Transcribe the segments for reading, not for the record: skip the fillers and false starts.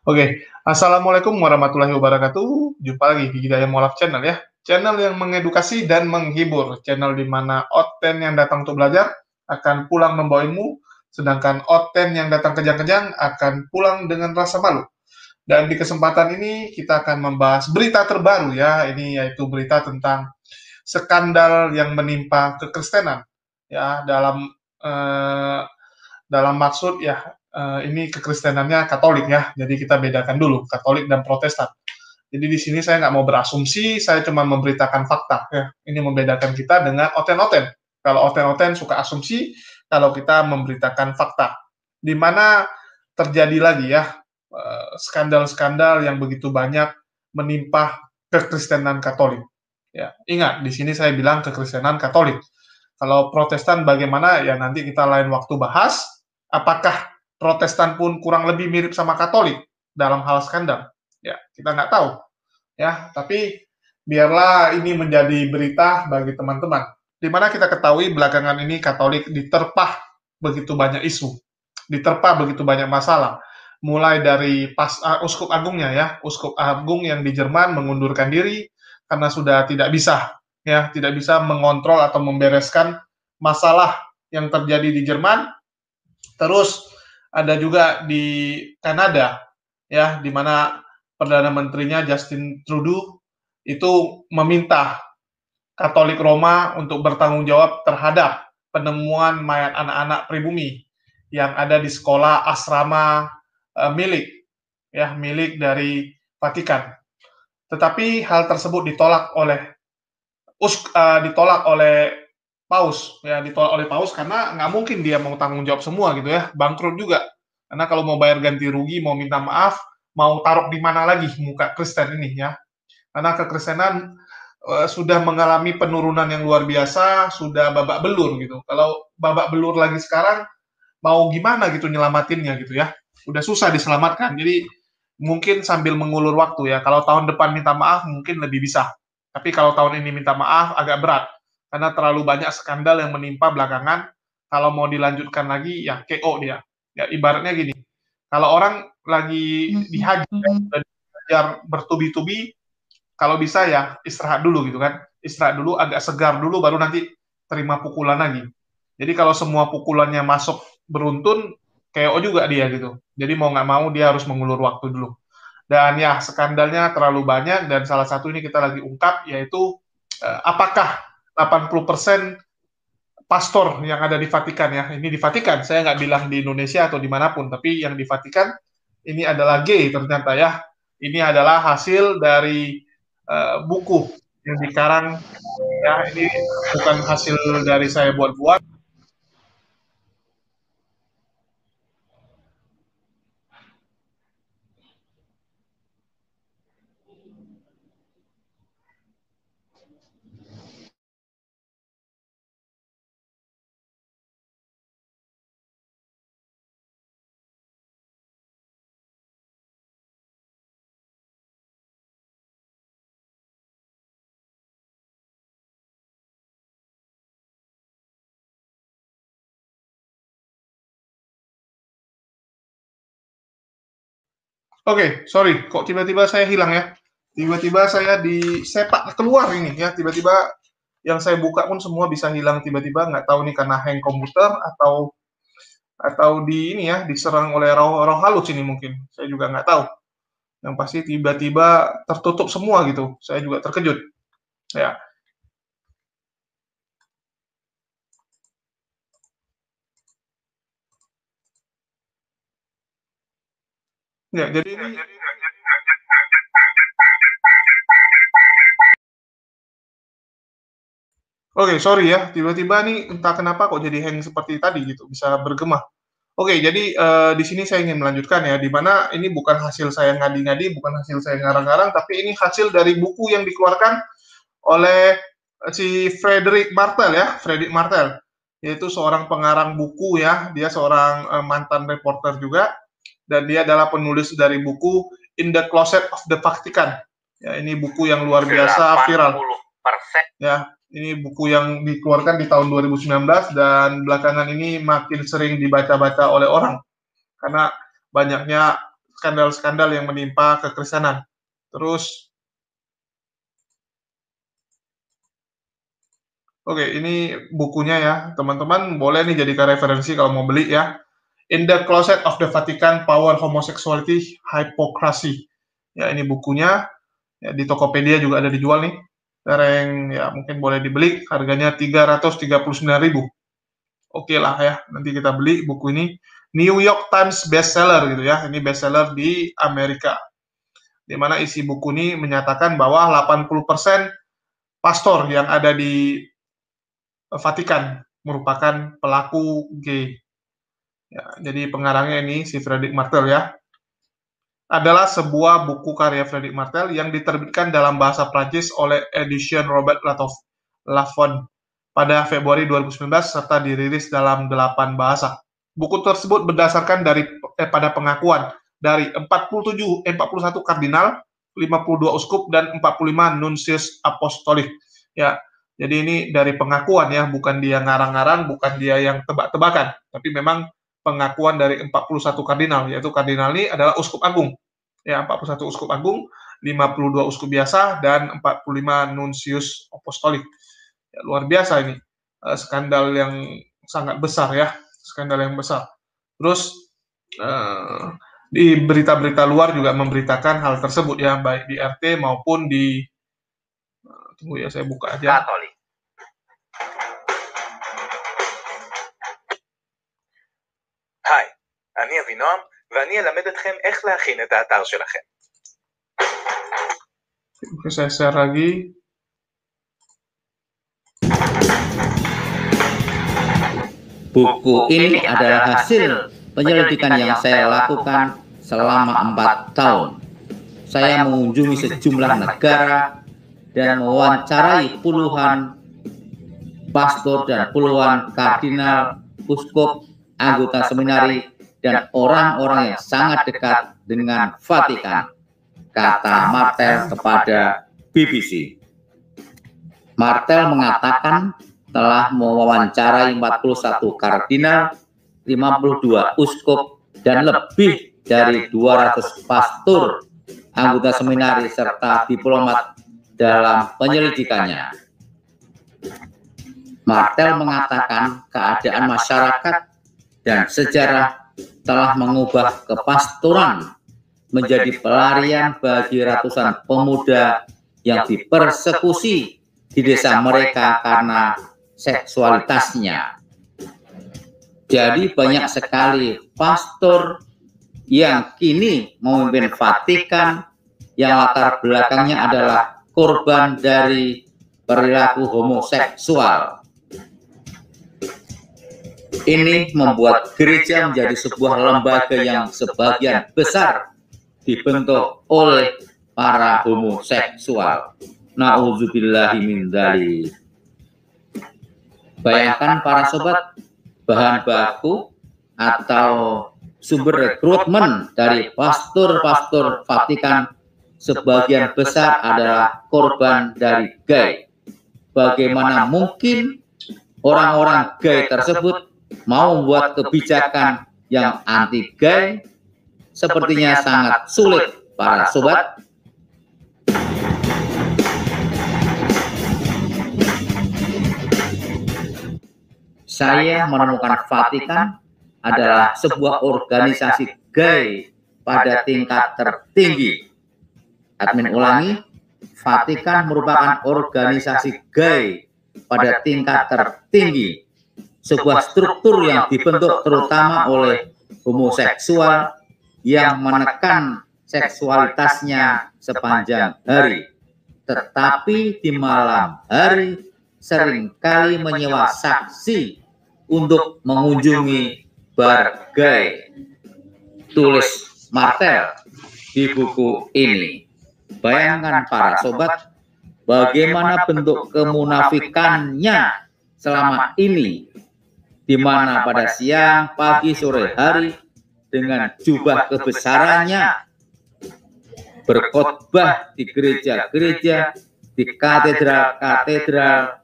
Oke, assalamualaikum warahmatullahi wabarakatuh. Jumpa lagi di Hidayah Mualaf Channel ya. Channel yang mengedukasi dan menghibur. Channel di mana Oten yang datang untuk belajar akan pulang membawa ilmu, sedangkan Oten yang datang kejang-kejang akan pulang dengan rasa malu. Dan di kesempatan ini kita akan membahas berita terbaru ya. Ini yaitu berita tentang skandal yang menimpa kekristenan ya eh, dalam maksud ya ini kekristenannya Katolik ya. Jadi kita bedakan dulu Katolik dan Protestan. Jadi di sini saya nggak mau berasumsi, saya cuma memberitakan fakta ya. Ini membedakan kita dengan oten-oten. Kalau oten-oten suka asumsi, kalau kita memberitakan fakta. Di mana terjadi lagi ya skandal-skandal yang begitu banyak menimpa kekristenan Katolik. Ya, ingat di sini saya bilang kekristenan Katolik. Kalau Protestan bagaimana ya nanti kita lain waktu bahas. Apakah Protestan pun kurang lebih mirip sama Katolik dalam hal skandal? Ya, kita nggak tahu. Ya, tapi biarlah ini menjadi berita bagi teman-teman. Di mana kita ketahui belakangan ini Katolik diterpah begitu banyak isu, diterpah begitu banyak masalah. Mulai dari uskup agungnya ya, uskup agung yang di Jerman mengundurkan diri karena sudah tidak bisa ya, tidak bisa mengontrol atau membereskan masalah yang terjadi di Jerman. Terus ada juga di Kanada ya, di mana Perdana Menterinya Justin Trudeau itu meminta Katolik Roma untuk bertanggung jawab terhadap penemuan mayat anak-anak pribumi yang ada di sekolah asrama milik dari Vatikan. Tetapi hal tersebut ditolak oleh Paus ya, ditolak oleh Paus karena nggak mungkin dia mau tanggung jawab semua gitu ya, bangkrut juga. Karena kalau mau bayar ganti rugi, mau minta maaf, mau taruh di mana lagi muka Kristen ini ya. Karena kekristenan sudah mengalami penurunan yang luar biasa, sudah babak belur gitu. Kalau babak belur lagi sekarang, mau gimana gitu nyelamatinnya gitu ya. Udah susah diselamatkan. Jadi mungkin sambil mengulur waktu ya. Kalau tahun depan minta maaf mungkin lebih bisa. Tapi kalau tahun ini minta maaf agak berat. Karena terlalu banyak skandal yang menimpa belakangan. Kalau mau dilanjutkan lagi ya KO dia. Ya ibaratnya gini. Kalau orang lagi dihajar, dan dihajar bertubi-tubi, kalau bisa ya istirahat dulu gitu kan. Istirahat dulu, agak segar dulu, baru nanti terima pukulan lagi. Jadi kalau semua pukulannya masuk beruntun, KO juga dia gitu. Jadi mau nggak mau dia harus mengulur waktu dulu. Dan ya skandalnya terlalu banyak dan salah satu ini kita lagi ungkap yaitu apakah 80% pastor yang ada di Vatikan ya, ini di Vatikan, saya nggak bilang di Indonesia atau dimanapun, tapi yang di Vatikan ini adalah gay ternyata ya. Ini adalah hasil dari buku yang dikarang ya, ini bukan hasil dari saya buat-buat. Oke, sorry, kok tiba-tiba saya hilang ya? Tiba-tiba saya disepak keluar ini ya, tiba-tiba yang saya buka pun semua bisa hilang tiba-tiba, nggak tahu nih karena hang komputer atau di ini ya diserang oleh roh halus ini mungkin. Saya juga nggak tahu. Yang pasti tiba-tiba tertutup semua gitu. Saya juga terkejut. Ya, ya jadi ini oke, sorry ya, tiba-tiba nih entah kenapa kok jadi hang seperti tadi gitu, bisa bergema. Oke, jadi di sini saya ingin melanjutkan ya, di mana ini bukan hasil saya ngadi-ngadi, bukan hasil saya ngarang-ngarang, tapi ini hasil dari buku yang dikeluarkan oleh si Frederick Martel ya, Frederick Martel, yaitu seorang pengarang buku ya, dia seorang mantan reporter juga, dan dia adalah penulis dari buku In the Closet of the Vatican. Ya, ini buku yang luar biasa viral. 80%. Ya, ini buku yang dikeluarkan di tahun 2019 dan belakangan ini makin sering dibaca-baca oleh orang karena banyaknya skandal-skandal yang menimpa kekristenan. Terus, oke, ini bukunya ya, teman-teman boleh nih jadikan referensi kalau mau beli ya. In the Closet of the Vatican, Power, Homosexuality, Hypocrisy. Ya, ini bukunya. Ya, di Tokopedia juga ada dijual nih. Tereng ya mungkin boleh dibeli, harganya 339.000. Oke lah ya, nanti kita beli buku ini. New York Times bestseller gitu ya. Ini bestseller di Amerika. Di mana isi buku ini menyatakan bahwa 80% pastor yang ada di Vatikan merupakan pelaku gay. Ya, jadi pengarangnya ini si Frederick Martel ya. Adalah sebuah buku karya Frederick Martel yang diterbitkan dalam bahasa Prancis oleh Edition Robert Laffont pada Februari 2019 serta dirilis dalam 8 bahasa. Buku tersebut berdasarkan pada pengakuan dari 41 kardinal, 52 uskup dan 45 nunsius apostolik. Ya, jadi ini dari pengakuan ya, bukan dia ngarang-ngarang, bukan dia yang tebak-tebakan, tapi memang pengakuan dari 41 kardinal, yaitu kardinal ini adalah uskup agung. Ya, 41 uskup agung, 52 uskup biasa, dan 45 nunsius apostolik. Ya, luar biasa ini. Skandal yang sangat besar ya, skandal yang besar. Terus, di berita-berita luar juga memberitakan hal tersebut ya, baik di RT maupun di, tunggu ya, saya buka aja. Katolik. היי, אני אבינועם, ואני אלמד אתכם איך להכין את האתר שלכם. Oke, saya share lagi. Buku ini adalah hasil penyelidikan yang saya lakukan selama 4 tahun. Saya mengunjungi sejumlah negara dan mewawancarai puluhan pastor dan puluhan kardinal, uskup, anggota seminari, dan orang-orang yang sangat dekat dengan Vatikan, kata Martel kepada BBC. Martel mengatakan telah mewawancarai 41 kardinal, 52 uskup, dan lebih dari 200 pastor, anggota seminari, serta diplomat dalam penyelidikannya. Martel mengatakan keadaan masyarakat dan sejarah telah mengubah kepastoran menjadi pelarian bagi ratusan pemuda yang dipersekusi di desa mereka karena seksualitasnya. Jadi banyak sekali pastor yang kini memimpin Vatikan yang latar belakangnya adalah korban dari perilaku homoseksual. Ini membuat gereja menjadi sebuah lembaga yang sebagian besar dibentuk oleh para homoseksual. Na'udzubillahi min dzalik. Bayangkan para sobat, bahan baku atau sumber rekrutmen dari pastor-pastor Vatikan sebagian besar adalah korban dari gay. Bagaimana mungkin orang-orang gay tersebut mau membuat kebijakan yang anti-gay? Sepertinya sangat sulit, para sobat. Saya menemukan Vatikan adalah sebuah organisasi gay pada tingkat tertinggi. Admin ulangi, Vatikan merupakan organisasi gay pada tingkat tertinggi. Sebuah struktur yang dibentuk terutama oleh homoseksual yang menekan seksualitasnya sepanjang hari, tetapi di malam hari seringkali menyewa saksi untuk mengunjungi bar gay, tulis Martel di buku ini. Bayangkan para sobat, bagaimana bentuk kemunafikannya selama ini, di mana pada siang, pagi, sore hari dengan jubah kebesarannya berkhotbah di gereja-gereja, di katedral-katedral,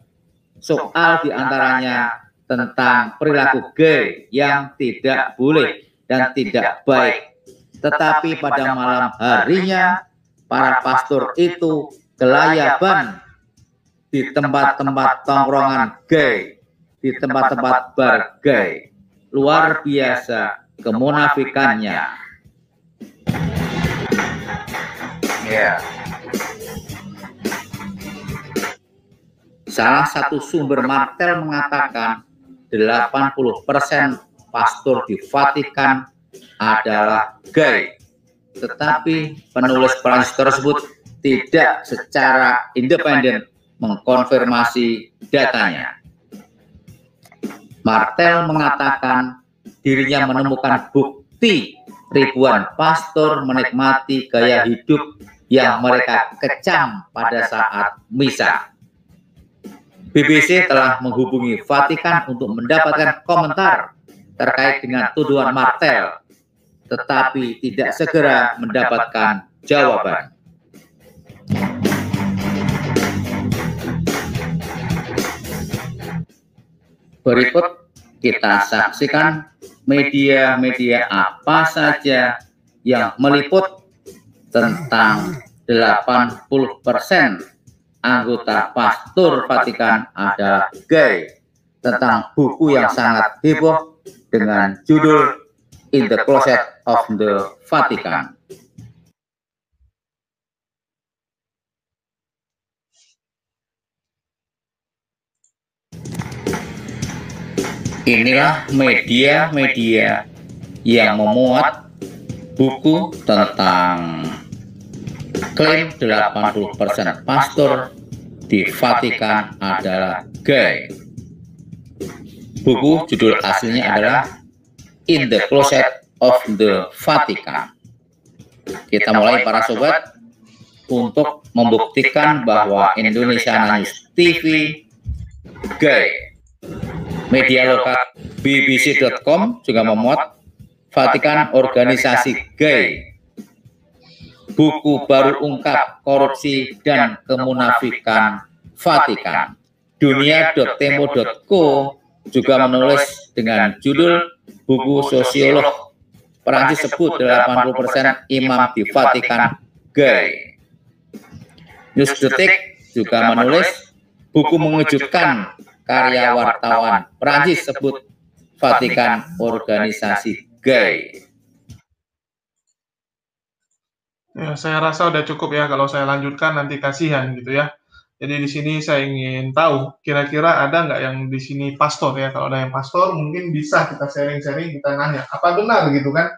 soal diantaranya tentang perilaku gay yang tidak boleh dan tidak baik. tetapi pada malam harinya para pastor itu gelayaban di tempat-tempat tongkrongan gay, di tempat-tempat bar gay. Luar biasa kemunafikannya. Yeah. Salah satu sumber Martel mengatakan 80% pastor di Vatikan adalah gay. Tetapi penulis Prancis tersebut tidak secara independen mengkonfirmasi datanya. Martel mengatakan dirinya menemukan bukti ribuan pastor menikmati gaya hidup yang mereka kecam pada saat misa. BBC telah menghubungi Vatikan untuk mendapatkan komentar terkait dengan tuduhan Martel, tetapi tidak segera mendapatkan jawaban. Berikut kita saksikan media-media apa saja yang meliput tentang 80% anggota pastor Vatikan adalah gay, tentang buku yang sangat heboh dengan judul In the Closet of the Vatican. Inilah media-media yang memuat buku tentang klaim 80% pastor di Vatikan adalah gay. Buku judul aslinya adalah In the Closet of the Vatican. Kita mulai para sobat untuk membuktikan bahwa Indonesia News TV gay. Media lokal BBC.com juga memuat Vatikan organisasi gay. Buku baru ungkap korupsi dan kemunafikan Vatikan. Dunia.tempo.co juga menulis dengan judul buku sosiolog Perancis sebut 80% imam di Vatikan gay. Newsdetik juga menulis buku mengejutkan karya wartawan Perancis sebut Vatikan organisasi gay. Ya, saya rasa udah cukup ya kalau saya lanjutkan nanti kasihan gitu ya. Jadi di sini saya ingin tahu kira-kira ada nggak yang di sini pastor ya. Kalau ada yang pastor mungkin bisa kita sharing-sharing, kita nanya apa benar gitu kan.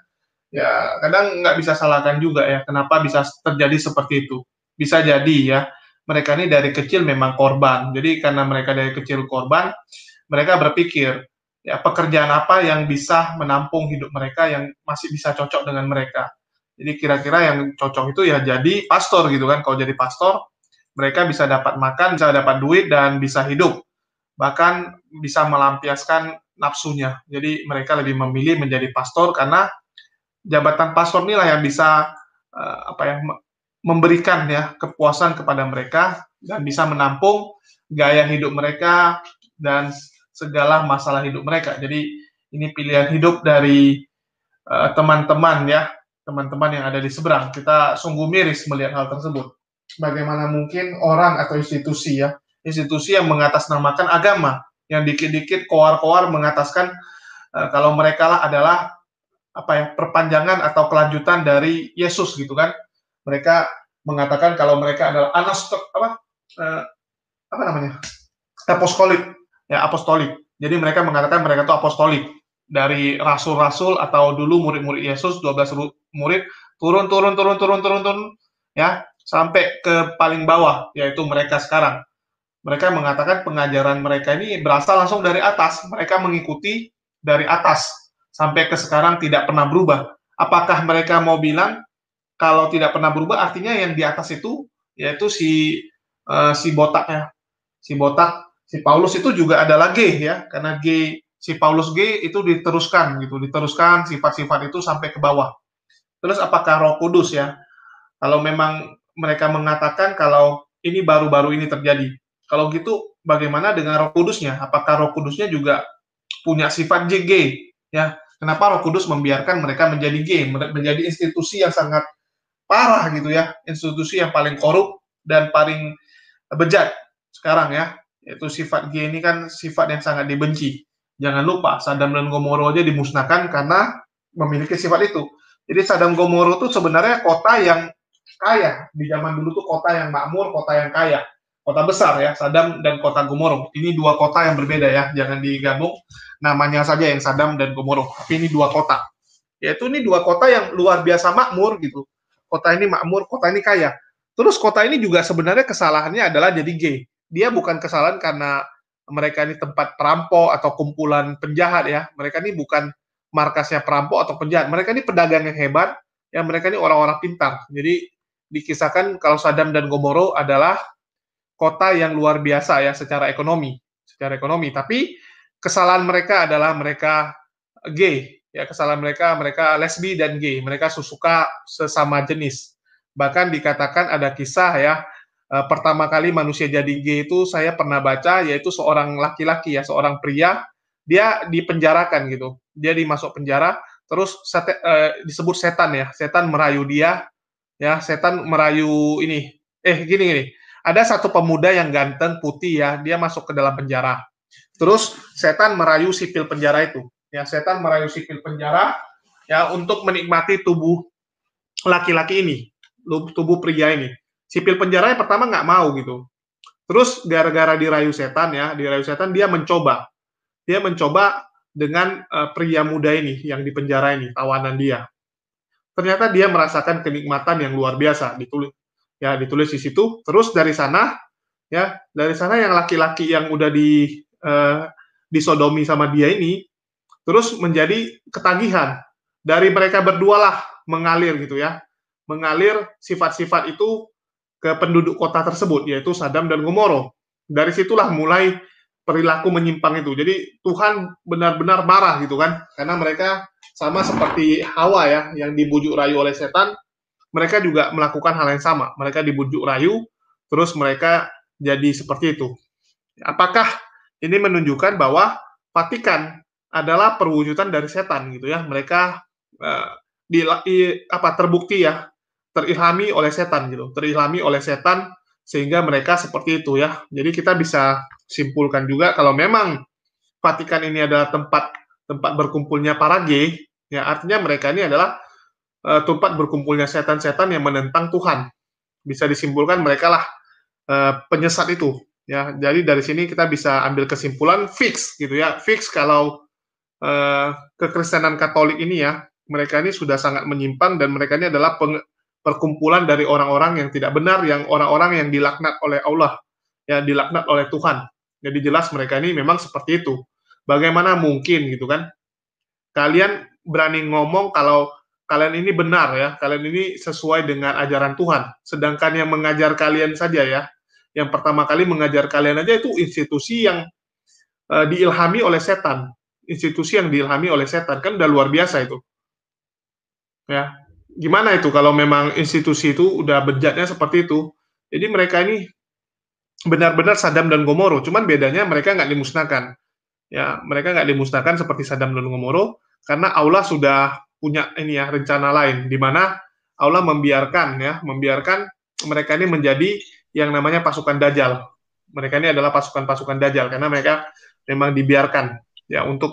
Ya kadang nggak bisa salahkan juga ya kenapa bisa terjadi seperti itu. Bisa jadi ya mereka ini dari kecil memang korban. Jadi karena mereka dari kecil korban, mereka berpikir ya pekerjaan apa yang bisa menampung hidup mereka yang masih bisa cocok dengan mereka. Jadi kira-kira yang cocok itu ya jadi pastor gitu kan. Kalau jadi pastor, mereka bisa dapat makan, bisa dapat duit, dan bisa hidup. Bahkan bisa melampiaskan nafsunya. Jadi mereka lebih memilih menjadi pastor karena jabatan pastor inilah yang bisa memberikan ya kepuasan kepada mereka dan bisa menampung gaya hidup mereka dan segala masalah hidup mereka. Jadi ini pilihan hidup dari teman-teman ya. Teman-teman yang ada di seberang, kita sungguh miris melihat hal tersebut. Bagaimana mungkin orang atau institusi ya, institusi yang mengatasnamakan agama, yang dikit-dikit koar-koar mengataskan kalau mereka lah adalah perpanjangan atau kelanjutan dari Yesus gitu kan. Mereka mengatakan kalau mereka adalah apostolik. Jadi mereka mengatakan mereka itu apostolik. Dari rasul-rasul atau dulu murid-murid Yesus 12 murid turun ya sampai ke paling bawah yaitu mereka sekarang. Mereka mengatakan pengajaran mereka ini berasal langsung dari atas. Mereka mengikuti dari atas sampai ke sekarang tidak pernah berubah. Apakah mereka mau bilang kalau tidak pernah berubah artinya yang di atas itu yaitu si botaknya. Si Paulus itu juga adalah gay ya, karena gay. Si Paulus G itu diteruskan sifat-sifat itu sampai ke bawah. Terus apakah Roh Kudus ya? Kalau memang mereka mengatakan kalau ini baru-baru ini terjadi. Kalau gitu bagaimana dengan Roh Kudusnya? Apakah Roh Kudusnya juga punya sifat G ya? Kenapa Roh Kudus membiarkan mereka menjadi gay, menjadi institusi yang sangat parah gitu ya, institusi yang paling korup dan paling bejat sekarang ya, yaitu sifat gay ini kan sifat yang sangat dibenci. Jangan lupa Sodom dan Gomora aja dimusnahkan karena memiliki sifat itu. Jadi Sodom Gomora itu sebenarnya kota yang kaya. Di zaman dulu tuh kota yang makmur, kota yang kaya. Kota besar ya, Sodom dan kota Gomora. Ini dua kota yang berbeda ya, jangan digabung. Namanya saja yang Sodom dan Gomora, tapi ini dua kota. Yaitu ini dua kota yang luar biasa makmur gitu. Kota ini makmur, kota ini kaya. Terus kota ini juga sebenarnya kesalahannya adalah jadi gay. Dia bukan kesalahan karena mereka ini tempat perampok atau kumpulan penjahat ya. Mereka ini bukan markasnya perampok atau penjahat. Mereka ini pedagang yang hebat, ya mereka ini orang-orang pintar. Jadi dikisahkan kalau Sodom dan Gomora adalah kota yang luar biasa ya secara ekonomi. Tapi kesalahan mereka adalah mereka gay. Ya, kesalahan mereka lesbi dan gay. Mereka suka sesama jenis. Bahkan dikatakan ada kisah ya, pertama kali manusia jadi gay itu saya pernah baca, yaitu seorang laki-laki ya, seorang pria, dia dipenjarakan gitu. Dia dimasuk penjara, terus disebut setan ya. Setan merayu dia, ya, setan merayu ini. Gini. Ada satu pemuda yang ganteng putih ya, dia masuk ke dalam penjara. Terus setan merayu sipil penjara itu. Ya, setan merayu sipil penjara ya untuk menikmati tubuh laki-laki ini, tubuh pria ini. Sipil penjara yang pertama nggak mau gitu. Terus gara-gara dirayu setan dia mencoba dengan pria muda ini yang di penjara ini, tawanan dia. Ternyata dia merasakan kenikmatan yang luar biasa, ditulis di situ. Terus dari sana yang laki-laki yang udah disodomi sama dia ini terus menjadi ketagihan. Dari mereka berdua lah mengalir gitu ya. Mengalir sifat-sifat itu ke penduduk kota tersebut, yaitu Sodom dan Gomora. Dari situlah mulai perilaku menyimpang itu. Jadi Tuhan benar-benar marah gitu kan, karena mereka sama seperti Hawa ya, yang dibujuk rayu oleh setan, mereka juga melakukan hal yang sama. Mereka dibujuk rayu, terus mereka jadi seperti itu. Apakah ini menunjukkan bahwa Vatikan adalah perwujudan dari setan gitu ya? Mereka terbukti ya, terilhami oleh setan gitu, sehingga mereka seperti itu ya. Jadi kita bisa simpulkan juga kalau memang Vatikan ini adalah tempat berkumpulnya para gay, ya artinya mereka ini adalah tempat berkumpulnya setan-setan yang menentang Tuhan. Bisa disimpulkan mereka lah penyesat itu. Ya, jadi dari sini kita bisa ambil kesimpulan fix gitu ya, fix kalau kekristenan Katolik ini ya, mereka ini sudah sangat menyimpang dan mereka ini adalah perkumpulan dari orang-orang yang tidak benar, yang orang-orang yang dilaknat oleh Allah, ya dilaknat oleh Tuhan. Jadi jelas mereka ini memang seperti itu. Bagaimana mungkin gitu kan? Kalian berani ngomong kalau kalian ini benar ya, kalian ini sesuai dengan ajaran Tuhan. Sedangkan yang mengajar kalian saja ya, yang pertama kali mengajar kalian aja itu institusi yang diilhami oleh setan. Institusi yang diilhami oleh setan, kan udah luar biasa itu. Ya, gimana itu kalau memang institusi itu udah bejatnya seperti itu? Jadi mereka ini benar-benar Sodom dan Gomora, cuman bedanya mereka nggak dimusnahkan. Ya, mereka nggak dimusnahkan seperti Sodom dan Gomora karena Allah sudah punya ini ya rencana lain, di mana Allah membiarkan mereka ini menjadi yang namanya pasukan Dajjal. Mereka ini adalah pasukan-pasukan Dajjal karena mereka memang dibiarkan ya untuk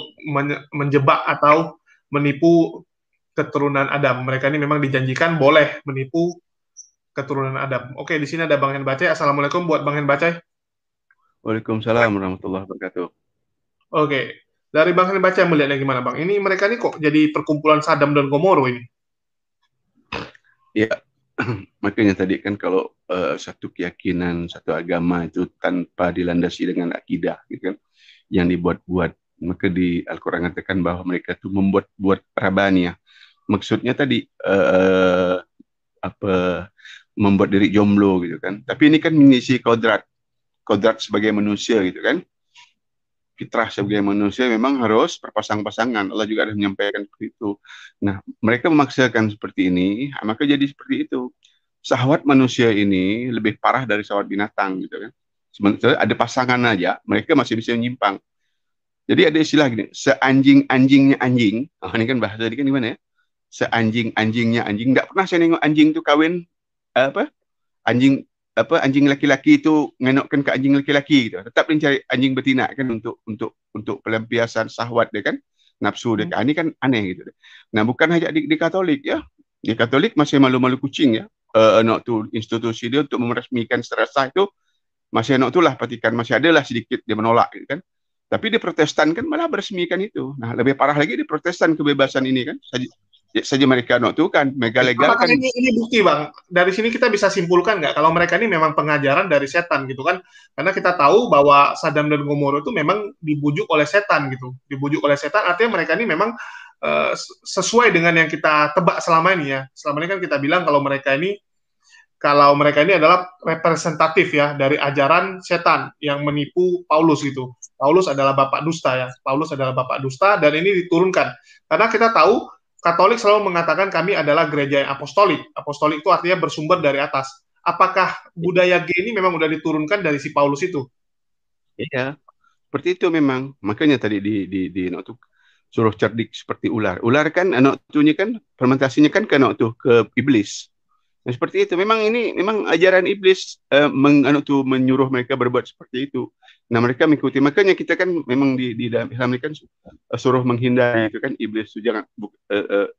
menjebak atau menipu keturunan Adam. Mereka ini memang dijanjikan boleh menipu keturunan Adam. Oke, di sini ada Bang Henbacai. Assalamualaikum buat Bang Henbacai. Waalaikumsalam warahmatullahi wabarakatuh. Oke, dari Bang Henbacai melihatnya gimana Bang? Ini mereka ini kok jadi perkumpulan Sodom dan Gomora ini? Ya, makanya tadi kan kalau satu keyakinan, satu agama itu tanpa dilandasi dengan akidah, gitu kan, yang dibuat-buat, maka di Al-Quran katakan bahwa mereka itu membuat-buat rabaniyah. Maksudnya tadi membuat diri jomblo gitu kan. Tapi ini kan mengisi kodrat sebagai manusia gitu kan. Fitrah sebagai manusia memang harus berpasang-pasangan. Allah juga ada menyampaikan seperti itu. Nah, mereka memaksakan seperti ini, maka jadi seperti itu. Syahwat manusia ini lebih parah dari syahwat binatang gitu kan. Sementara ada pasangan aja, mereka masih bisa menyimpang. Jadi ada istilah gini, seanjing-anjingnya anjing. Ini kan bahasa tadi kan gimana ya? Seanjing-anjingnya anjing. Nggak pernah saya nengok anjing itu kawin apa? Anjing anjing laki-laki itu ngenokkan ke anjing laki-laki gitu. Tetap mencari anjing betina kan untuk pelampiasan syahwat dia kan, nafsu dia. Ini kan aneh gitu. Nah, bukan hanya di Katolik ya. Di Katolik masih malu-malu kucing ya. Anak tu institusi dia untuk meresmikan secara sah itu masih anak tu lah petikan, masih ada lah sedikit dia menolak gitu kan. Tapi di Protestan kan malah meresmikan itu. Nah, lebih parah lagi di Protestan kebebasan ini kan. Saja mereka itu kan mega legal Apakah kan. ini bukti, Bang? Dari sini kita bisa simpulkan nggak kalau mereka ini memang pengajaran dari setan gitu kan? Karena kita tahu bahwa Sodom dan Gomora itu memang dibujuk oleh setan gitu. Dibujuk oleh setan artinya mereka ini memang sesuai dengan yang kita tebak selama ini ya. Selama ini kan kita bilang kalau mereka ini adalah representatif ya dari ajaran setan yang menipu Paulus gitu. Paulus adalah bapak dusta ya. Paulus adalah bapak dusta dan ini diturunkan. Karena kita tahu Katolik selalu mengatakan kami adalah gereja yang apostolik. Apostolik itu artinya bersumber dari atas. Apakah budaya G ini memang udah diturunkan dari si Paulus itu? Iya, seperti itu memang. Makanya tadi di anak tuh suruh cerdik seperti ular. Ular kan anak tuhnya kan fermentasinya kan ke anak tuh ke iblis. Nah, seperti itu. Memang ajaran iblis menyuruh mereka berbuat seperti itu. Nah, mereka mengikuti. Makanya kita kan memang di dalam Islam ini kan suruh menghindari itu kan iblis itu jangan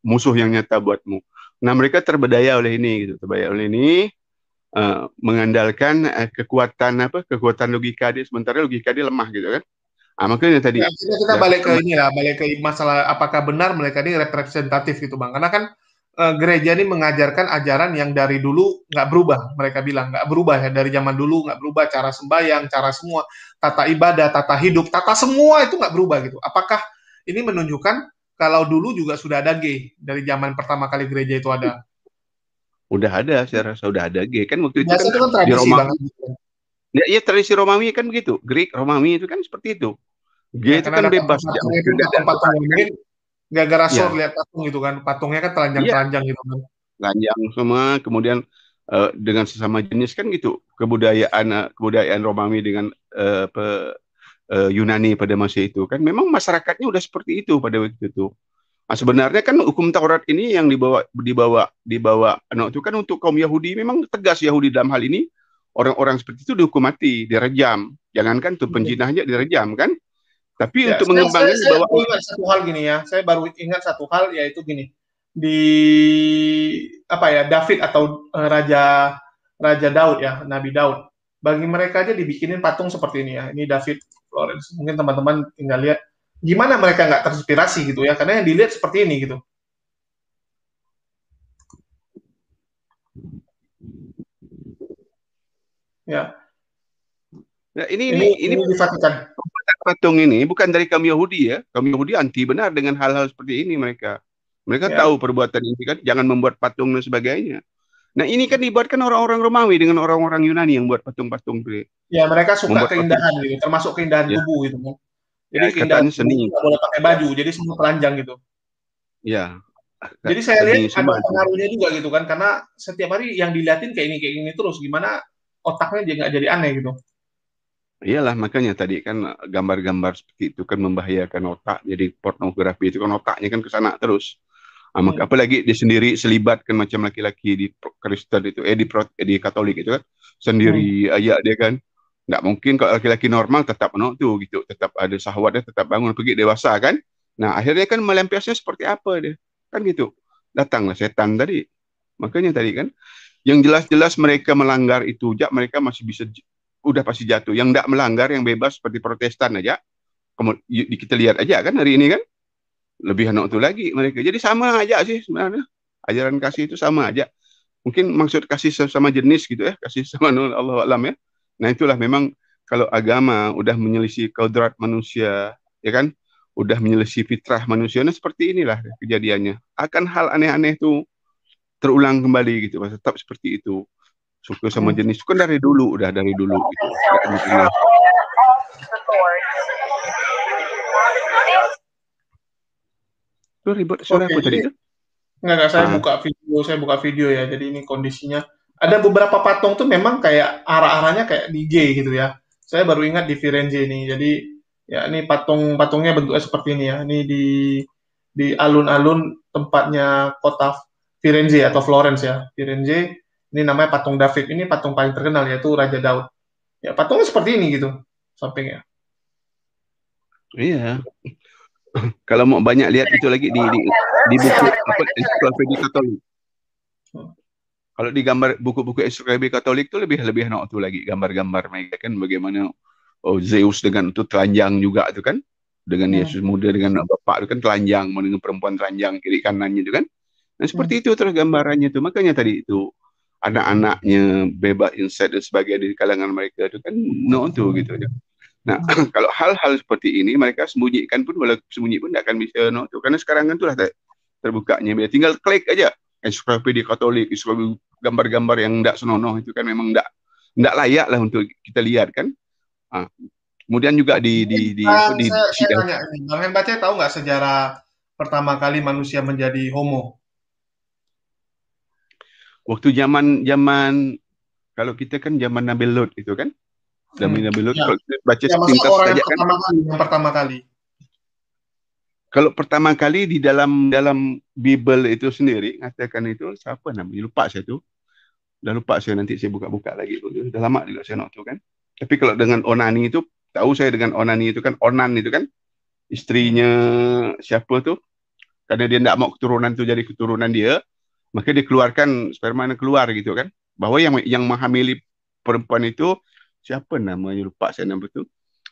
musuh yang nyata buatmu. Nah, mereka terberdaya oleh ini gitu. Terberdaya oleh ini mengandalkan kekuatan logika dia, sementara logika dia lemah gitu kan. Makanya tadi ya, kita balik ke masalah apakah benar mereka ini representatif gitu Bang. Karena kan gereja ini mengajarkan ajaran yang dari dulu nggak berubah. Mereka bilang nggak berubah ya, dari zaman dulu nggak berubah, cara sembahyang, cara semua, tata ibadah, tata hidup, tata semua itu nggak berubah gitu. Apakah ini menunjukkan kalau dulu juga sudah ada G dari zaman pertama kali gereja itu ada? Udah ada, saya rasa udah ada G kan waktu itu Biasa kan itu kan di tradisi Romawi. banget. Ya, tradisi Romawi kan begitu. Greek Romawi itu kan seperti itu. G itu kan bebas. Patung mungkin gara-gara lihat patung gitu kan, patungnya kan telanjang-telanjang gitu kan. Telanjang semua, kemudian dengan sesama jenis kan gitu. Kebudayaan Romawi dengan Yunani pada masa itu kan memang masyarakatnya udah seperti itu pada waktu itu. Nah, sebenarnya kan hukum Taurat ini yang dibawa itu kan untuk kaum Yahudi, memang tegas Yahudi dalam hal ini. Orang-orang seperti itu dihukum mati, direjam. Jangankan tuh penjinah aja direjam kan. Tapi ya, untuk mengembangkan saya baru ingat satu hal gini ya. Saya baru ingat satu hal yaitu gini. Di David atau Raja Daud ya, Nabi Daud. Bagi mereka aja dibikinin patung seperti ini ya. Ini David Florence. Mungkin teman-teman tinggal lihat gimana mereka nggak terinspirasi gitu ya. Karena yang dilihat seperti ini gitu. Ya. Nah, ini Vatikan. Patung ini bukan dari kaum Yahudi ya. Kaum Yahudi anti benar dengan hal-hal seperti ini mereka. Mereka tahu perbuatan ini kan, jangan membuat patung dan sebagainya. Nah, ini kan dibuatkan orang-orang Romawi dengan orang-orang Yunani yang buat patung-patung. Ya, mereka suka keindahan gitu, termasuk keindahan tubuh gitu kan. Jadi keindahan seni. Nggak boleh pakai baju, jadi semua telanjang gitu. Ya. Jadi saya lihat ada pengaruhnya juga gitu kan, karena setiap hari yang diliatin kayak gini terus, gimana otaknya dia nggak jadi aneh gitu. Iyalah, makanya tadi kan gambar-gambar seperti itu kan membahayakan otak. Jadi pornografi itu kan otaknya kan kesana terus. Apalagi dia sendiri selibatkan macam laki-laki di Kristen itu, di Katolik itu kan sendiri aja dia kan. Nggak mungkin kalau laki-laki normal tetap tuh gitu, tetap ada syahwatnya, tetap bangun pergi dewasa kan. Nah, akhirnya kan melampiasnya seperti apa dia? Kan gitu. Datanglah setan tadi. Makanya tadi kan yang jelas-jelas mereka melanggar itu, mereka masih bisa udah pasti jatuh. Yang tidak melanggar, yang bebas seperti Protestan aja. Kemudian kita lihat aja kan hari ini kan. Lebih anak itu lagi mereka. Jadi sama aja sih sebenarnya. Ajaran kasih itu sama aja. Mungkin maksud kasih sama jenis gitu ya. Kasih sama Allah alam ya. Nah, itulah memang kalau agama udah menyelisih kodrat manusia, ya kan? Udah menyelisih fitrah manusia, nah seperti inilah kejadiannya. Akan hal aneh-aneh itu terulang kembali gitu. Tetap seperti itu. Suka sama jenis itu kan dari dulu gitu. Itu ribet suara aku tadi tuh. Enggak, saya buka video ya. Jadi ini kondisinya. Ada beberapa patung tuh memang kayak arah-arahnya kayak di G gitu ya. Saya baru ingat di Firenze ini. Jadi Ya, ini patungnya bentuknya seperti ini ya. Ini di alun-alun tempatnya kota Firenze atau Florence ya. Firenze, ini namanya patung David. Ini patung paling terkenal yaitu Raja Daud. Ya, patungnya seperti ini gitu sampingnya. Iya. Kalau mau banyak lihat itu lagi di buku apa ensiklopedia Katolik. Kalau di gambar buku-buku ensiklopedia Katolik itu lebih enak tuh lagi gambar-gambar mereka kan bagaimana Zeus dengan itu telanjang juga tuh kan, dengan Yesus muda dengan bapak itu kan telanjang, dengan perempuan telanjang kiri kanannya itu kan. Nah seperti itu terus gambarannya tuh, makanya tadi itu anak-anaknya bebas insect dan sebagainya di kalangan mereka itu kan tuh gitu. Nah kalau hal-hal seperti ini mereka sembunyikan pun, walau sembunyi pun tidak akan bisa tuh, karena sekarang kan itulah terbukanya, tinggal klik aja ensiklopedia Katolik, gambar-gambar yang tidak senonoh itu kan memang tidak layak lah untuk kita lihat kan. Kemudian juga saya tanya ini, Bang Hen baca tahu nggak sejarah pertama kali manusia menjadi homo? Waktu zaman kalau kita kan zaman Nabi Lut itu kan, Nabi Lut ya. Kalau kita baca ya, sepintas orang saja yang pertama kali. Kalau pertama kali di dalam Bible itu sendiri katakan itu siapa namanya, lupa saya tuh. Dah lupa saya, nanti saya buka-buka lagi tuh. Dah lama juga saya nak tuh kan. Tapi kalau dengan Onani itu, tahu saya dengan Onani itu kan, Onan itu kan istrinya siapa tuh? Karena dia tidak mau keturunan itu jadi keturunan dia, maka dikeluarkan sperma keluar gitu kan. Bahwa yang menghamili perempuan itu siapa namanya, lupa saya nama itu.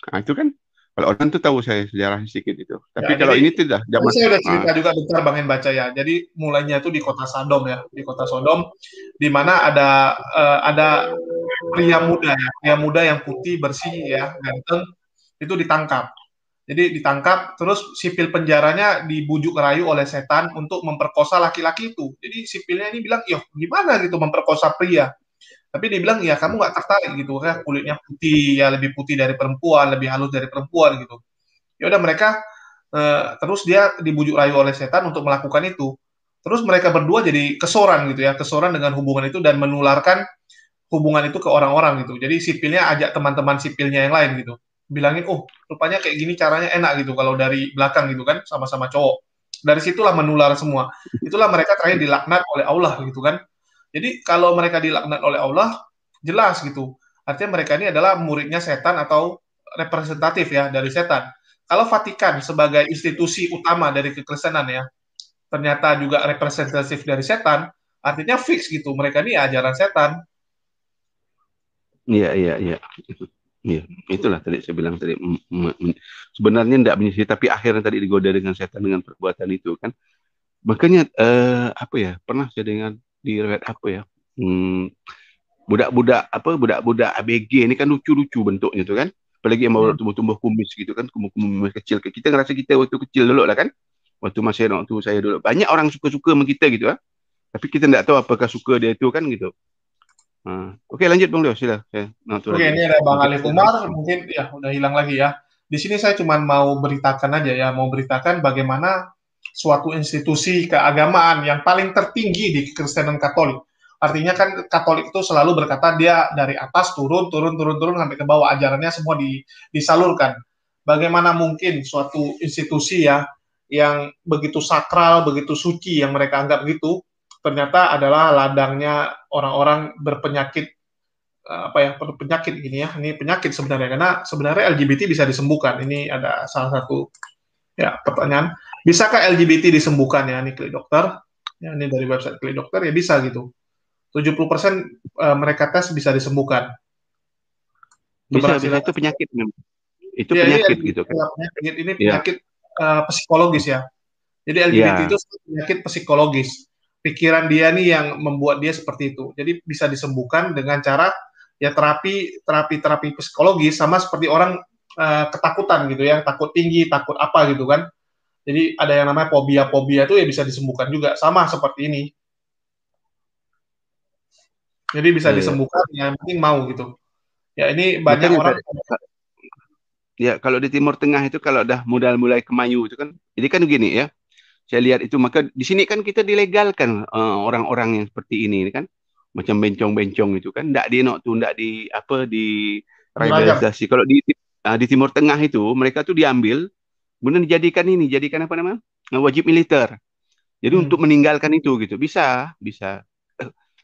Nah, itu kan kalau orang tuh tahu saya sejarah sedikit itu. Tapi kalau ini tidak zaman. Saya udah cerita juga bentar Bang Hen baca ya. Jadi mulainya itu di kota Sodom ya, di kota Sodom, di mana ada pria muda yang putih bersih ya, ganteng, itu ditangkap. Jadi ditangkap, terus sipil penjaranya dibujuk rayu oleh setan untuk memperkosa laki-laki itu. Jadi sipilnya ini bilang, "Yo, gimana gitu memperkosa pria?" Tapi dia bilang, "Ya kamu nggak tertarik gitu, kan kulitnya putih, ya lebih putih dari perempuan, lebih halus dari perempuan gitu." Ya udah mereka terus dia dibujuk rayu oleh setan untuk melakukan itu. Terus mereka berdua jadi kesoran gitu ya, kesoran dengan hubungan itu dan menularkan hubungan itu ke orang-orang gitu. Jadi sipilnya ajak teman-teman sipilnya yang lain gitu. Bilangin, "Oh, rupanya kayak gini caranya enak gitu kalau dari belakang gitu kan, sama-sama cowok." Dari situlah menular semua. Itulah mereka terakhir dilaknat oleh Allah gitu kan. Jadi kalau mereka dilaknat oleh Allah, jelas gitu. Artinya mereka ini adalah muridnya setan atau representatif ya dari setan. Kalau Vatikan sebagai institusi utama dari kekristenan ya, ternyata juga representatif dari setan, artinya fix gitu. Mereka ini ajaran setan. Iya. Iya, itulah tadi saya bilang tadi. Sebenarnya tidak menyisih, tapi akhirnya tadi digoda dengan setan dengan perbuatan itu kan. Makanya apa ya? Pernah saya dengar di riwayat apa ya? Budak-budak ABG ini kan lucu-lucu bentuknya tuh kan. Apalagi yang baru tumbuh-tumbuh kumis gitu kan, kumis kecil. Kita ngerasa kita waktu kecil dulu lah kan. Waktu saya dulu. Banyak orang suka-suka sama kita gitu kan. Tapi kita tidak tahu apakah suka dia itu kan gitu. Oke, lanjut Bang Leo, sila. Oke, ini ada Bang Alif Umar, mungkin ya udah hilang lagi ya. Di sini saya cuma mau beritakan aja ya, mau beritakan bagaimana suatu institusi keagamaan yang paling tertinggi di Kekristenan Katolik. Artinya kan Katolik itu selalu berkata dia dari atas turun sampai ke bawah, ajarannya semua disalurkan. Bagaimana mungkin suatu institusi ya yang begitu sakral, begitu suci yang mereka anggap gitu, ternyata adalah ladangnya orang-orang berpenyakit penyakit gini ya. Ini penyakit sebenarnya karena sebenarnya LGBT bisa disembuhkan. Ini ada salah satu ya pertanyaan. Bisakah LGBT disembuhkan ya? Ini Klik Dokter. Ya, ini dari website Klik Dokter ya bisa gitu. 70% mereka tes bisa disembuhkan. Bisa itu penyakit memang. Itu penyakit gitu kan. Ini penyakit psikologis ya. Jadi LGBT itu penyakit psikologis. Pikiran dia nih yang membuat dia seperti itu. Jadi bisa disembuhkan dengan cara ya terapi psikologis, sama seperti orang ketakutan gitu ya, takut tinggi, takut apa gitu kan. Jadi ada yang namanya fobia itu ya bisa disembuhkan juga, sama seperti ini. Jadi bisa disembuhkan, yang penting mau gitu. Ya ini banyak orang. Ya kalau di Timur Tengah itu kalau udah mulai kemayu itu kan, jadi kan gini ya. Saya lihat itu, maka di sini kan kita dilegalkan orang-orang yang seperti ini kan, macam bencong-bencong itu kan, tidak di radikalisasi. Kalau di Timur Tengah itu mereka tuh diambil, kemudian jadikan apa namanya, wajib militer. Jadi untuk meninggalkan itu gitu bisa.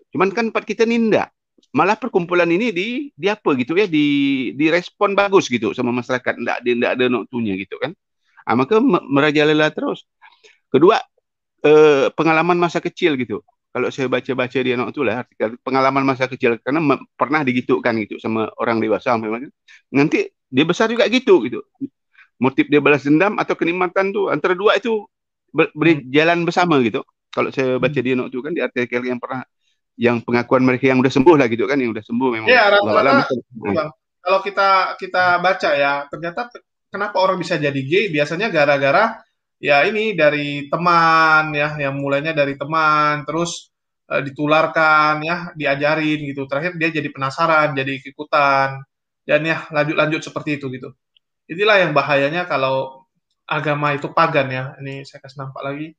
Cuman kan tempat kita ini enggak. Malah perkumpulan ini di apa gitu ya, direspon bagus gitu sama masyarakat, enggak ada noktunya gitu kan. Maka merajalela terus. Kedua, pengalaman masa kecil gitu. Kalau saya baca-baca di anak itu lah artikel pengalaman masa kecil, karena pernah digitukan gitu sama orang dewasa, nanti dia besar juga gitu. Motif dia balas dendam atau kenikmatan tuh antara dua itu berjalan bersama gitu. Kalau saya baca di anak itu kan di artikel yang pengakuan mereka yang udah sembuh lah gitu kan, yang udah sembuh memang. Ya, rata-rata kalau kita baca ya, ternyata kenapa orang bisa jadi gay biasanya gara-gara ya ini dari teman ya, yang mulainya dari teman, terus ditularkan ya, diajarin gitu. Terakhir dia jadi penasaran, jadi ikutan, dan ya lanjut-lanjut seperti itu gitu. Inilah yang bahayanya kalau agama itu pagan ya. Ini saya kasih nampak lagi.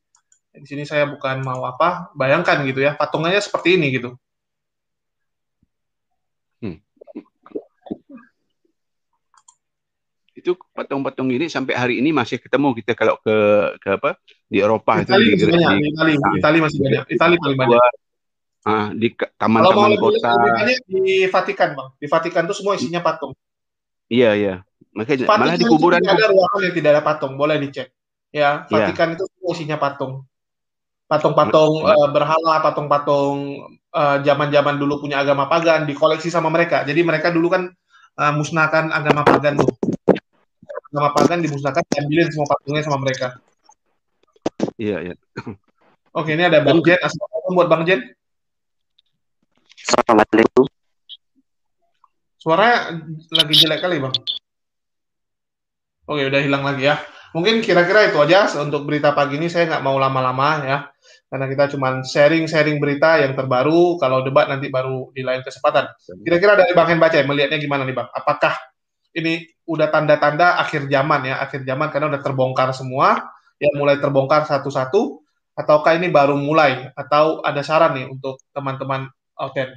Di sini saya bukan mau apa, bayangkan gitu ya, patungannya seperti ini gitu. Itu patung-patung ini sampai hari ini masih ketemu kita kalau ke apa di Eropa Itali itu masih banyak, di Itali masih banyak, Itali paling banyak. Di taman-taman kota. Lebih banyak di Vatikan, Bang. Di Vatikan itu semua isinya patung. Iya. Makanya Vatikan malah di kuburan tidak ada ruangan yang tidak ada patung, boleh dicek. Ya, Vatikan itu semua isinya patung. Patung-patung berhala, patung-patung zaman-zaman dulu punya agama pagan dikoleksi sama mereka. Jadi mereka dulu kan musnahkan agama pagan tuh. Agama pagan dimusnahkan, diambilin semua patungnya sama mereka. Iya. Oke, ini ada Bang Jen. Assalamualaikum buat Bang Jen. Assalamualaikum. Suaranya lagi jelek kali, Bang. Oke, udah hilang lagi ya. Mungkin kira-kira itu aja untuk berita pagi ini. Saya nggak mau lama-lama ya, karena kita cuma sharing-sharing berita yang terbaru. Kalau debat nanti baru di lain kesempatan. Kira-kira dari Bang Henbace melihatnya gimana nih, Bang? Apakah ini udah tanda-tanda akhir zaman ya, akhir zaman karena udah terbongkar semua, ya mulai terbongkar satu-satu, ataukah ini baru mulai, atau ada saran nih untuk teman-teman Oten?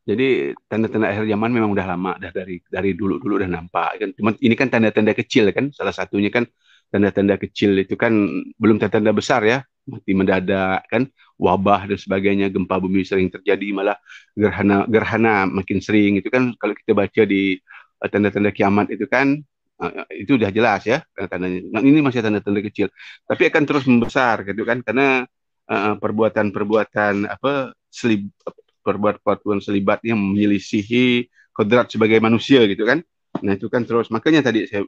Jadi tanda-tanda akhir zaman memang udah lama, dah dari dulu udah nampak kan. Cuma ini kan tanda-tanda kecil kan, salah satunya kan tanda-tanda kecil itu kan belum tanda-tanda besar ya, mati mendadak kan, wabah dan sebagainya, gempa bumi sering terjadi, malah gerhana makin sering itu kan. Kalau kita baca di tanda-tanda kiamat itu kan itu udah jelas ya tanda-tandanya. Nah, ini masih tanda-tanda kecil, tapi akan terus membesar gitu kan, karena perbuatan perbuatan selibat yang menyelisihi kodrat sebagai manusia gitu kan. Nah itu kan terus, makanya tadi saya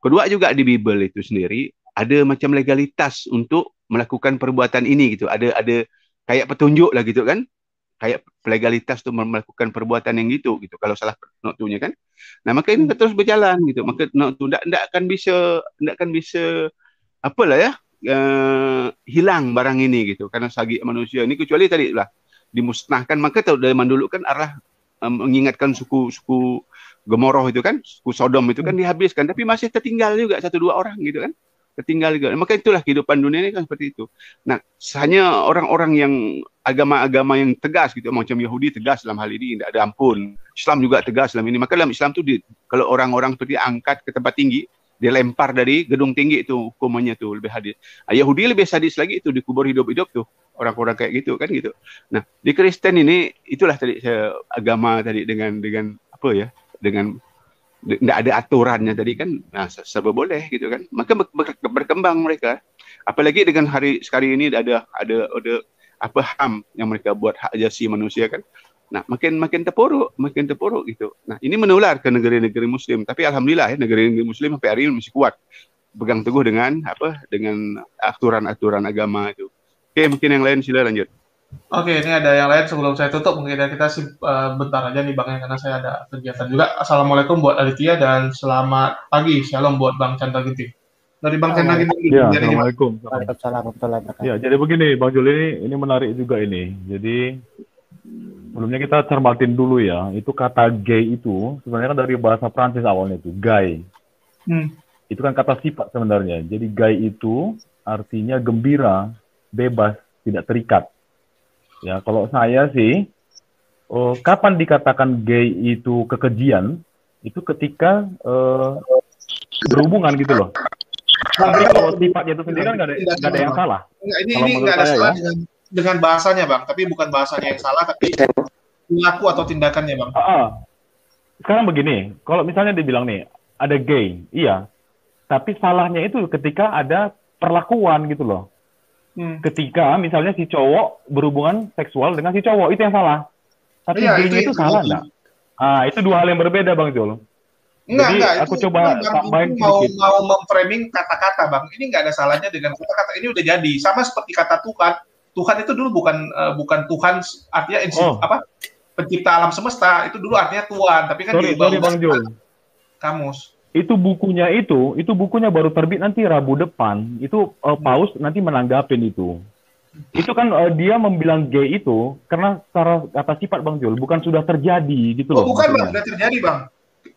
kedua juga di Bible itu sendiri ada macam legalitas untuk melakukan perbuatan ini gitu, ada kayak petunjuk lah gitu kan, kayak legalitas untuk melakukan perbuatan yang gitu kalau salah noktunya kan. Nah maka ini terus berjalan gitu, maka noktu tidak akan bisa apalah ya hilang barang ini gitu, karena sagi manusia ini, kecuali tadi lah dimusnahkan. Maka tahu dari dulu kan arah mengingatkan suku Gomoroh itu kan, suku Sodom itu kan dihabiskan, tapi masih tertinggal juga 1-2 orang gitu kan, tertinggal juga. Maka itulah kehidupan dunia ini kan seperti itu. Nah, hanya orang-orang yang agama-agama yang tegas gitu, macam Yahudi tegas dalam hal ini, tidak ada ampun. Islam juga tegas dalam ini. Maka dalam Islam tuh kalau orang-orang seperti angkat ke tempat tinggi, dia lempar dari gedung tinggi itu, hukumannya tuh lebih hadis. Yahudi lebih sadis lagi, itu dikubur hidup-hidup tuh orang-orang kayak gitu kan gitu. Nah di Kristen ini itulah tadi agama tadi dengan apa ya, dengan tidak ada aturannya tadi kan, nah serba boleh gitu kan. Maka berkembang mereka, apalagi dengan hari sekali ini ada apa HAM yang mereka buat, hak asasi manusia kan. Nah makin terpuruk gitu. Nah ini menular ke negeri-negeri Muslim, tapi alhamdulillah ya negeri-negeri Muslim sampai hari ini masih kuat pegang teguh dengan aturan-aturan agama itu. Oke, mungkin yang lain sila lanjut. Oke, ini ada yang lain sebelum saya tutup, mungkin kita bentar aja nih Bang, karena saya ada kegiatan juga. Assalamualaikum buat Aditya dan selamat pagi, shalom buat Bang Chandra Ginting. Dari Bang Chandra Ginting. Ya, assalamualaikum. Ya, jadi begini Bang Juli, ini menarik juga ini. Jadi sebelumnya kita cermatin dulu ya, itu kata gay itu sebenarnya kan dari bahasa Prancis awalnya itu, gay. Itu kan kata sifat sebenarnya. Jadi gay itu artinya gembira, bebas, tidak terikat. Ya, kalau saya sih, kapan dikatakan gay itu kekejian? itu ketika berhubungan gitu loh. Tapi kalau sifatnya itu sendiri kan nggak ada yang salah. Ini nggak ada salah dengan bahasanya Bang, tapi bukan bahasanya yang salah, tapi perilaku atau tindakannya Bang. Sekarang begini, kalau misalnya dibilang nih ada gay, iya, tapi salahnya itu ketika ada perlakuan gitu loh. Ketika misalnya si cowok berhubungan seksual dengan si cowok, itu yang salah. Tapi gaynya itu salah nggak? Itu dua hal yang berbeda Bang Jul. Jadi aku coba tambahin sedikit. Mau memframing kata-kata Bang, ini nggak ada salahnya dengan kata-kata, ini udah jadi. Sama seperti kata Tuhan. Tuhan itu dulu bukan Tuhan, artinya pencipta alam semesta, itu dulu artinya Tuhan, tapi kan diubah Bang Jul. Kamus. Itu bukunya baru terbit nanti Rabu depan. Itu Paus nanti menanggapin itu. Itu kan dia membilang gay itu karena secara kata sifat Bang Jul, bukan sudah terjadi gitu loh. Bukan Bang, sudah terjadi Bang.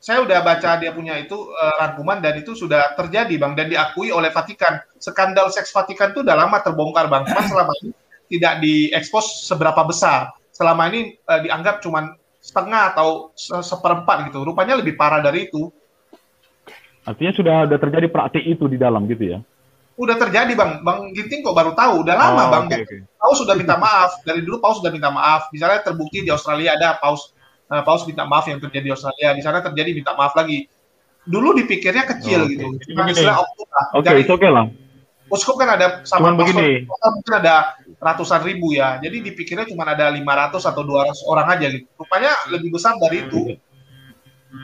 Saya udah baca dia punya itu rangkuman dan itu sudah terjadi Bang dan diakui oleh Vatikan. Skandal seks Vatikan itu udah lama terbongkar Bang. Cuma selama ini tidak diekspos seberapa besar. Selama ini dianggap cuma setengah atau seperempat gitu. Rupanya lebih parah dari itu. Artinya sudah terjadi praktik itu di dalam gitu ya? Udah terjadi Bang. Bang Ginting kok baru tahu. Udah lama Bang. Okay. Paus sudah minta maaf. Dari dulu Paus sudah minta maaf. Misalnya terbukti di Australia ada Paus minta maaf yang terjadi di Australia, di sana terjadi minta maaf lagi. Dulu dipikirnya kecil gitu. Oke lah. Uskup kan ada sama begini. Mungkin ada ratusan ribu ya. Jadi dipikirnya cuma ada 500 atau 200 orang aja gitu. Rupanya lebih besar dari itu.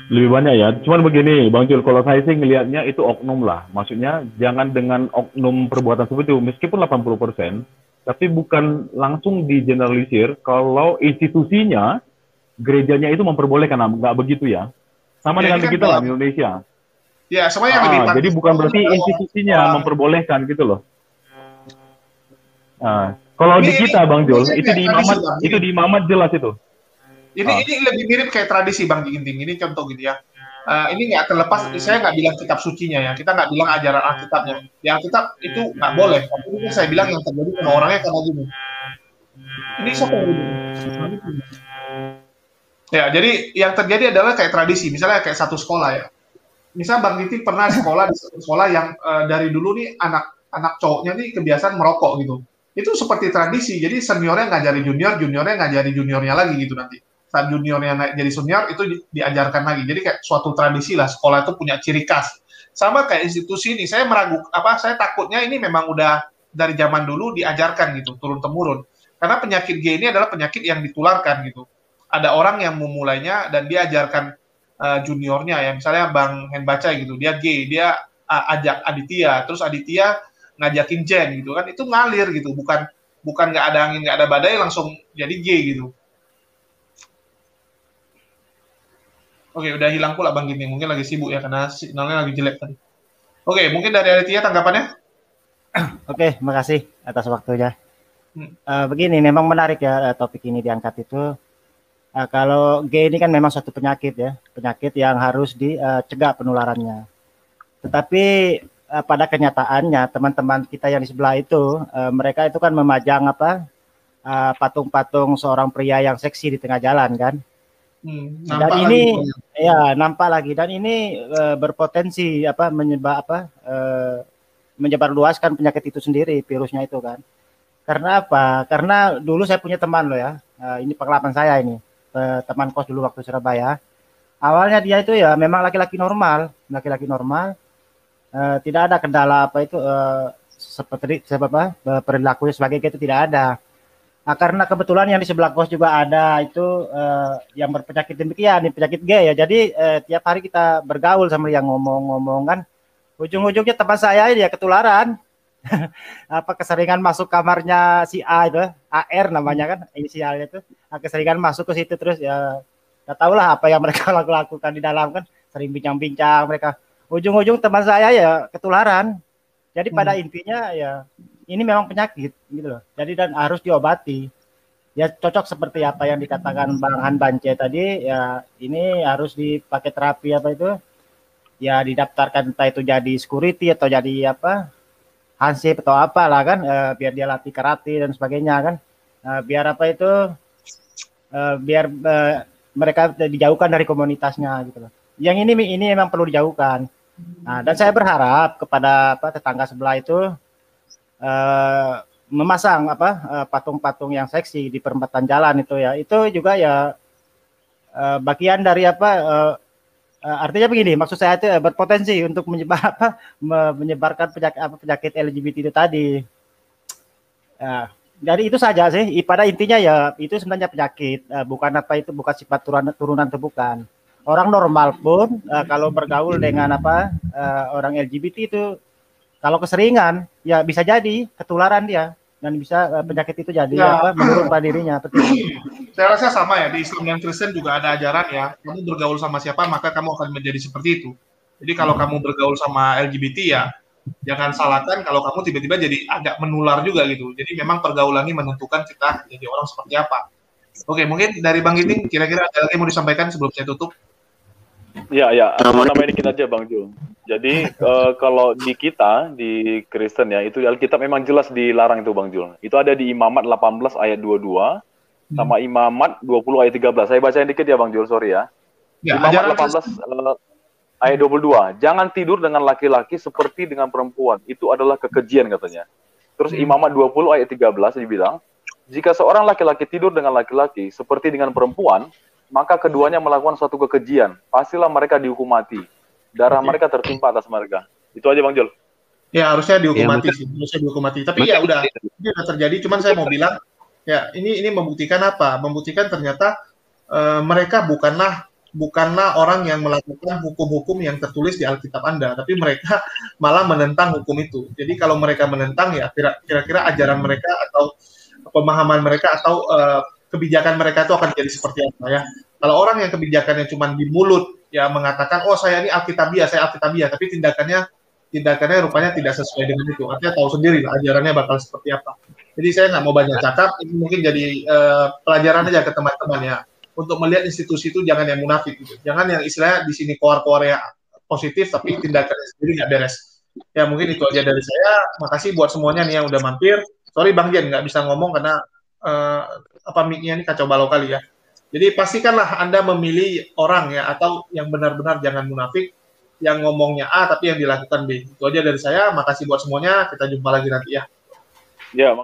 Lebih banyak ya. Cuman begini, Bang Jul, kalau saya sih ngelihatnya itu oknum lah. Maksudnya jangan dengan oknum perbuatan seperti itu, meskipun 80%, tapi bukan langsung digeneralisir kalau institusinya gerejanya itu memperbolehkan, nggak begitu ya. Sama dengan kan kita lah di Indonesia. Ya, semua yang lebih jadi bukan berarti institusinya memperbolehkan gitu loh. Kalau di kita Bang Jul, itu di imamat jelas itu. Ini lebih mirip kayak tradisi Bang Ginting. Ini contoh gitu ya. Ini nggak terlepas, saya nggak bilang kitab sucinya ya. Kita nggak bilang ajaran Alkitabnya. Ya Alkitab itu nggak boleh. Tapi itu saya bilang yang terjadi sama orangnya karena gini. Ini siapa yang ya, jadi yang terjadi adalah kayak tradisi, misalnya kayak satu sekolah ya. Misal Bang Ginting pernah sekolah di satu sekolah yang dari dulu nih anak cowoknya nih kebiasaan merokok gitu. Itu seperti tradisi, jadi seniornya ngajari junior, juniornya ngajari juniornya lagi gitu nanti. Saat juniornya naik jadi senior itu diajarkan lagi. Jadi kayak suatu tradisi lah, sekolah itu punya ciri khas. Sama kayak institusi ini, saya saya takutnya ini memang udah dari zaman dulu diajarkan gitu, turun-temurun. Karena penyakit gay ini adalah penyakit yang ditularkan gitu. Ada orang yang memulainya dan dia ajarkan juniornya ya, misalnya Bang Henbaca gitu, dia gay, dia ajak Aditya, terus Aditya ngajakin Jen gitu kan, itu ngalir gitu, bukan nggak ada angin nggak ada badai langsung jadi gay gitu. Oke, udah hilang pula Bang Ginting, mungkin lagi sibuk ya karena sinyalnya lagi jelek tadi. Oke, mungkin dari Aditya tanggapannya? Oke, makasih atas waktunya. Begini, memang menarik ya topik ini diangkat itu. Kalau gay ini kan memang suatu penyakit ya, penyakit yang harus dicegah penularannya. Tetapi pada kenyataannya teman-teman kita yang di sebelah itu, mereka itu kan memajang patung-patung seorang pria yang seksi di tengah jalan kan. Dan ini ya nampak lagi dan ini berpotensi menyebarluaskan penyakit itu sendiri, virusnya itu kan. Karena apa? Karena dulu saya punya teman loh ya, ini pengalaman saya ini. Teman kos dulu waktu Surabaya. Awalnya dia itu ya memang laki-laki normal, tidak ada kendala seperti perilakunya sebagai itu tidak ada. Karena kebetulan yang di sebelah kos juga ada itu yang berpenyakit demikian, penyakit gay ya. Jadi tiap hari kita bergaul sama yang ngomong-ngomong kan, ujung-ujungnya teman saya dia ketularan. Keseringan masuk kamarnya si A itu, AR namanya kan inisialnya itu, keseringan masuk ke situ terus ya nggak tahu lah apa yang mereka lakukan di dalam kan, sering bincang-bincang mereka. Ujung-ujung teman saya ya ketularan. Jadi pada intinya ya ini memang penyakit gitu loh. Jadi dan harus diobati. Ya cocok seperti apa yang dikatakan Bang Han Bance tadi ya, ini harus dipakai terapi ya didaftarkan entah itu jadi security atau jadi hansip atau apalah kan, biar dia latih karate dan sebagainya kan, biar biar mereka dijauhkan dari komunitasnya gitu loh. yang ini memang perlu dijauhkan. Nah, dan saya berharap kepada tetangga sebelah itu memasang patung-patung yang seksi di perempatan jalan itu ya. Itu juga ya bagian dari artinya begini, maksud saya itu berpotensi untuk menyebarkan penyakit LGBT itu tadi. Jadi itu saja sih. Pada intinya ya itu sebenarnya penyakit, bukan bukan sifat turunan atau bukan. Orang normal pun kalau bergaul dengan orang LGBT itu kalau keseringan ya bisa jadi ketularan dia dan bisa penyakit itu jadi menurun pada dirinya. Saya rasa sama ya, di Islam dan Kristen juga ada ajaran ya, kamu bergaul sama siapa maka kamu akan menjadi seperti itu. Jadi kalau kamu bergaul sama LGBT ya jangan salahkan kalau kamu tiba-tiba jadi agak menular juga gitu. Jadi memang pergaulan ini menentukan kita jadi orang seperti apa. Oke, mungkin dari Bang Giting kira-kira ada lagi mau disampaikan sebelum saya tutup? Ya, namanya dikit aja Bang Jul. Jadi kalau di kita, di Kristen ya, itu Alkitab memang jelas dilarang itu Bang Jul. Itu ada di Imamat 18 ayat 22, sama Imamat 20 ayat 13. Saya bacain dikit ya Bang Jul, sorry ya. Imamat 18 ayat 22. Jangan tidur dengan laki-laki seperti dengan perempuan. Itu adalah kekejian katanya. Terus Imamat 20 ayat 13 dibilang, jika seorang laki-laki tidur dengan laki-laki seperti dengan perempuan, maka keduanya melakukan suatu kekejian. Pastilah mereka dihukum mati. Darah mereka tertimpa atas mereka. Itu aja Bang Jul. Ya harusnya dihukum mati sih. Harusnya dihukum mati. Tapi ya udah, ini udah terjadi. Cuman saya mau bilang, ya ini membuktikan apa? Membuktikan ternyata mereka bukanlah orang yang melakukan hukum-hukum yang tertulis di Alkitab Anda, tapi mereka malah menentang hukum itu. Jadi kalau mereka menentang ya kira-kira ajaran mereka atau pemahaman mereka atau kebijakan mereka itu akan jadi seperti apa ya. Kalau orang yang kebijakannya cuma di mulut ya mengatakan oh saya ini Alkitabiah, tapi tindakannya rupanya tidak sesuai dengan itu. Artinya tahu sendiri lah ajarannya bakal seperti apa. Jadi saya nggak mau banyak cakap, ini mungkin jadi pelajaran aja ke teman-teman ya. Untuk melihat institusi itu jangan yang munafik gitu. Jangan yang istilahnya di sini keluar ya positif tapi tindakannya sendiri nggak beres. Ya mungkin itu aja dari saya. Makasih buat semuanya nih yang udah mampir. Sorry Bang Jen nggak bisa ngomong karena mic-nya ini kacau balau kali ya. Jadi pastikanlah Anda memilih orang ya atau yang benar-benar jangan munafik, yang ngomongnya A tapi yang dilakukan B. Itu aja dari saya. Makasih buat semuanya. Kita jumpa lagi nanti ya. Ya.